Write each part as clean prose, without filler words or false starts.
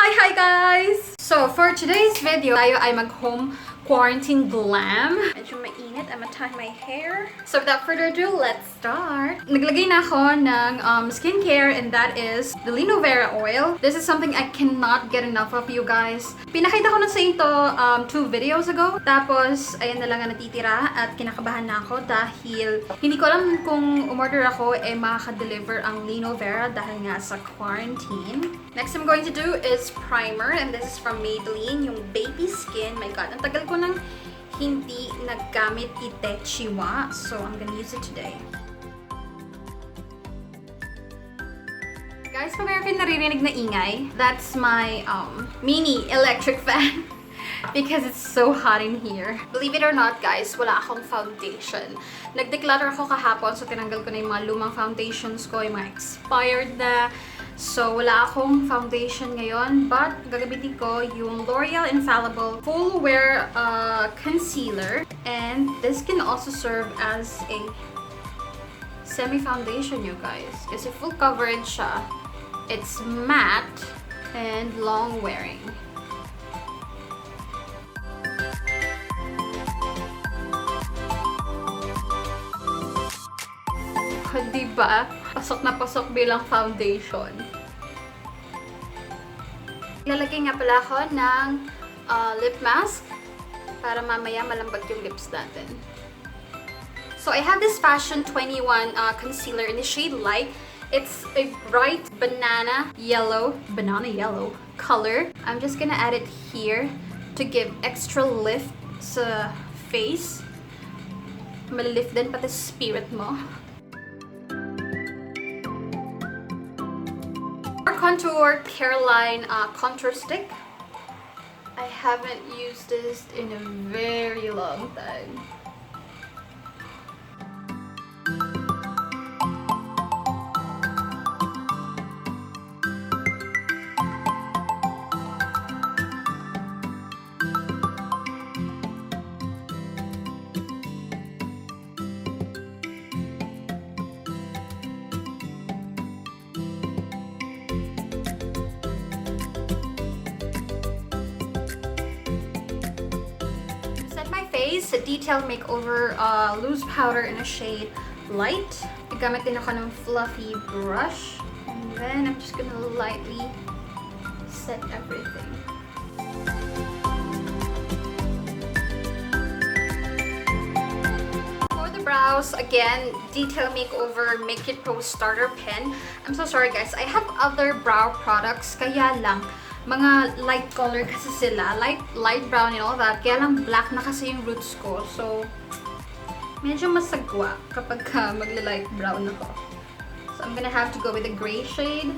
Hi guys! So for today's video, tayo ay mag-home quarantine glam. Medyo mainit. I'm gonna tie my hair. So without further ado, let's start. Naglagay na ako ng skincare, and that is the Aloe Vera oil. This is something I cannot get enough of, you guys. Pinakita ko na sa ito 2 videos ago. Tapos, ayan na lang ang natitira at kinakabahan na ako dahil hindi ko alam kung umorder ako makaka-deliver ang Aloe Vera dahil nga sa quarantine. Next I'm going to do is primer, and this is from Maybelline, yung Baby Skin. My God, ang tagal ko nang hindi naggamit Itechiwa, so I'm gonna use it today. Guys, pag meron kayo naririnig na ingay, that's my mini electric fan because it's so hot in here. Believe it or not, guys, wala akong foundation. Nag-declutter ako kahapon, so tinanggal ko na yung mga lumang foundations ko, yung mga expired na. So, wala akong foundation ngayon, but gagamitin ko yung L'Oreal Infallible Full Wear Concealer. And this can also serve as a semi-foundation, you guys. Kasi full coverage siya. It's matte and long-wearing. Diba? Pasok na pasok bilang foundation. Lalagay nga pala ako ng lip mask para mamaya malambot yung lips natin. So I have this Fashion 21 concealer in the shade Light. It's a bright banana yellow color. I'm just gonna add it here to give extra lift sa face. Malilift din pati spirit mo. Contour Caroline contour stick. I haven't used this in a very long time. Face, a detail makeover loose powder in a shade Light. Gamit din ako ng fluffy brush. And then I'm just gonna lightly set everything. For the brows, again, detail makeover Make It Pro Starter Pen. I'm so sorry guys, I have other brow products, kaya lang mga light color kasi sila, light brown and all that, kaya lang black na kasi yung roots ko, so medyo masagwa kapag magla-light brown ako. So I'm gonna have to go with the gray shade.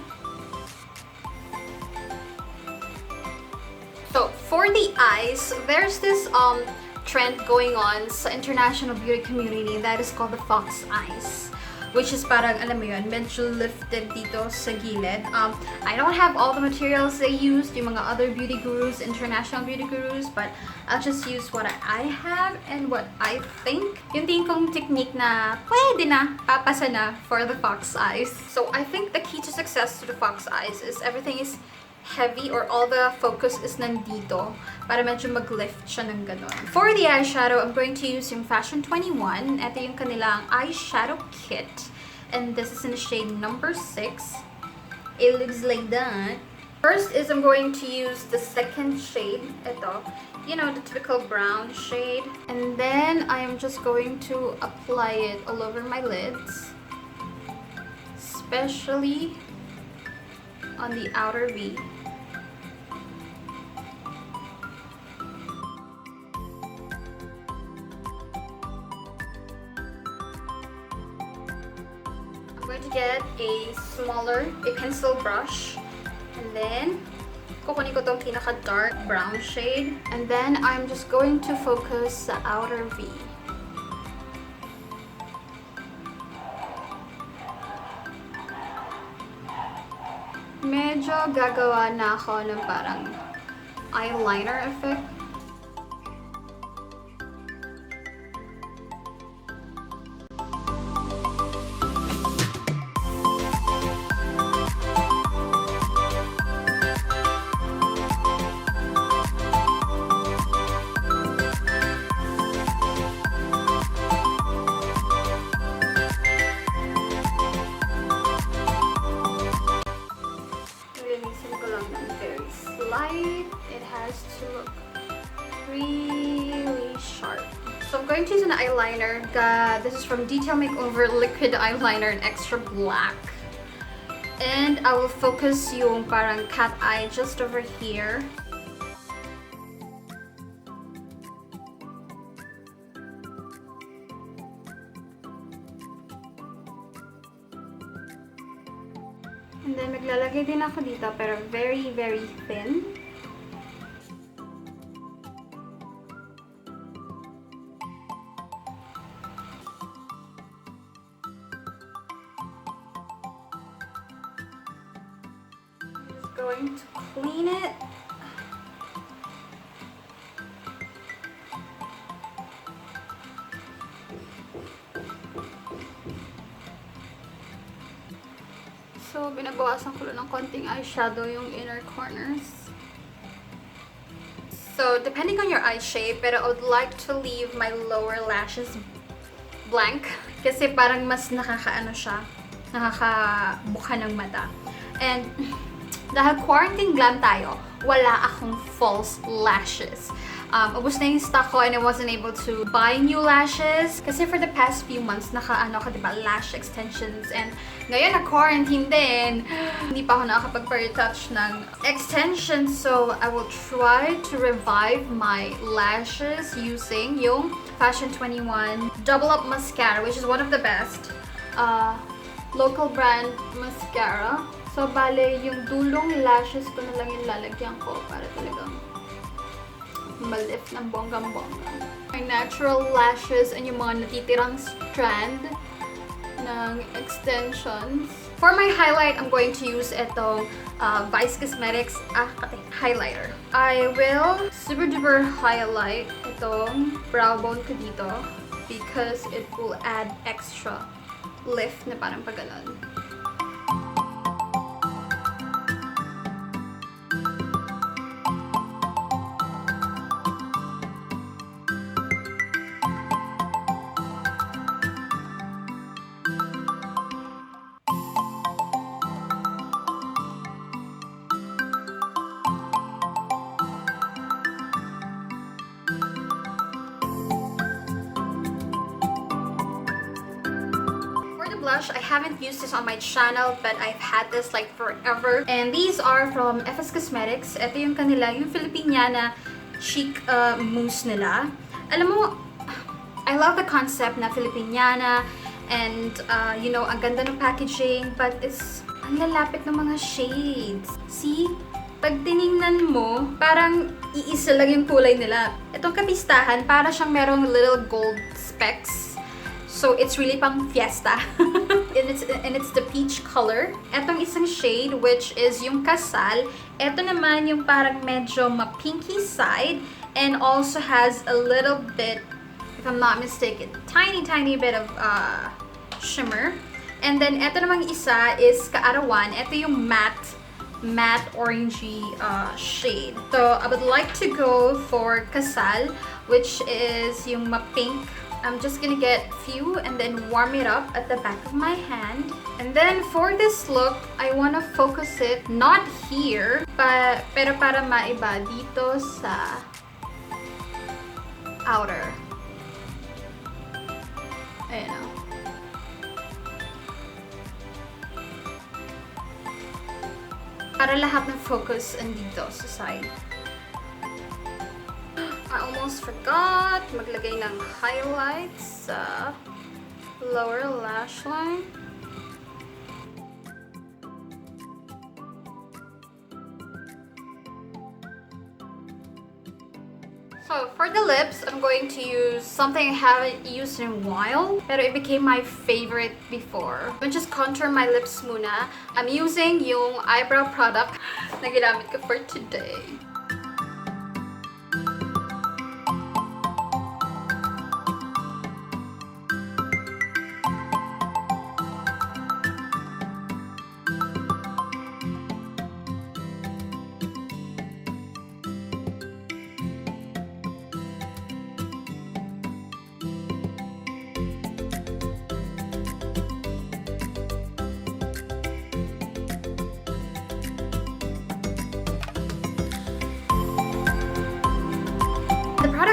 So for the eyes, there's this trend going on sa international beauty community that is called the fox eyes, which is parang, alam mo yun, medyo lifted dito sa gilid. I don't have all the materials they used, yung mga other beauty gurus, international beauty gurus, but I'll just use what I have and what I think. Yung tingin kong technique na pwede na, papasa na for the fox eyes. So I think the key to success to the fox eyes is everything is heavy or all the focus is nandito para medyo mag-lift siya ng ganon. For the eyeshadow, I'm going to use yung Fashion 21. Ito yung kanilang eyeshadow kit. And this is in the shade number 6. It looks like that. First is I'm going to use the second shade. Ito. You know, the typical brown shade. And then I'm just going to apply it all over my lids. Especially on the outer V. I'm going to get a pencil brush, and then kukunin ko tong pinaka dark brown shade, and then I'm just going to focus the outer V. Medyo gagawa na ako ng parang eyeliner effect. has to look really sharp. So I'm going to use an eyeliner. This is from Detail Makeover Liquid Eyeliner in Extra Black. And I will focus yung parang cat eye just over here. And then maglalagay din ako dito pero very, very thin. Going to clean it. So, binabawasan ko lang ng konting eyeshadow yung inner corners. So, depending on your eye shape, pero I would like to leave my lower lashes blank. Kasi parang mas nakakaano siya, nakakabuka ng mata. And, dahil quarantine glam tayo, wala akong false lashes. Ubus na yung stock ko and I wasn't able to buy new lashes. Kasi for the past few months, naka-ano ka, diba, lash extensions. And ngayon, na-quarantine din. Hindi pa ako nakakapag-retouch ng extensions. So, I will try to revive my lashes using yung Fashion 21 Double Up Mascara, which is one of the best local brand mascara. So, bale, yung dulong lashes ko na lang yung lalagyan ko para talagang malift ng bonggang-bongga. My natural lashes and yung mga natitirang strand ng extensions. For my highlight, I'm going to use itong Vice Cosmetics highlighter. I will super duper highlight itong brow bone ko dito because it will add extra lift na parang paganon. Blush. I haven't used this on my channel, but I've had this like forever. And these are from FS Cosmetics. Ito yung kanila, yung Filipiniana chic mousse nila. Alam mo, I love the concept na Filipiniana and you know, ang ganda ng packaging, but it's ang lalapit ng mga shades. See? Pag tiningnan mo, parang iisa lang yung kulay nila. Itong kapistahan, para siyang merong little gold specks. So, it's really pang fiesta. and it's the peach color. Etong isang shade, which is yung kasal. Ito naman yung parang medyo ma-pinky side. And also has a little bit, if I'm not mistaken, tiny bit of shimmer. And then, ito namang isa is kaarawan. Ito yung matte orangey shade. So, I would like to go for kasal, which is yung ma-pink. I'm just gonna get few and then warm it up at the back of my hand. And then for this look, I wanna focus it not here, pero para maiba dito sa outer. Ayan o. Para lahat ng focus andito sa side. I almost forgot maglagay ng highlights sa lower lash line. So for the lips, I'm going to use something I haven't used in a while, pero it became my favorite before. I'm just contour my lips muna. I'm using yung eyebrow product na ginamit ko for today.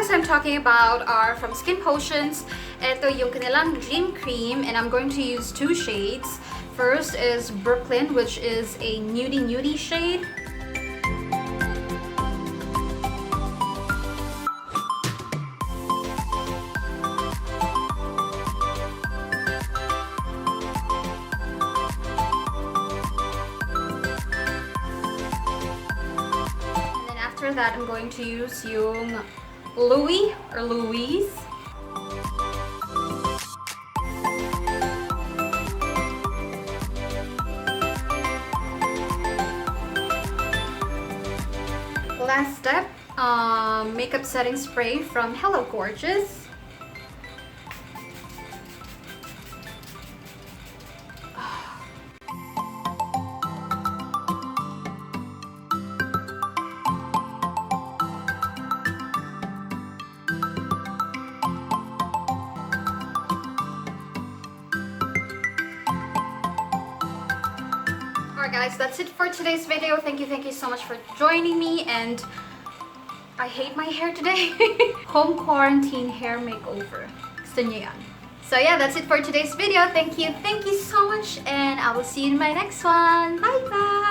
products I'm talking about are from Skin Potions. Ito yung kanilang Dream Cream, and I'm going to use 2 shades. First is Brooklyn, which is a nudie shade. After that, I'm going to use yung Louise. Last step, makeup setting spray from Hello Gorgeous. Alright guys, that's it for today's video. Thank you so much for joining me, and I hate my hair today. Home quarantine hair makeover. Gusto niyo yan? So yeah, that's it for today's video. Thank you so much, and I will see you in my next one. Bye bye!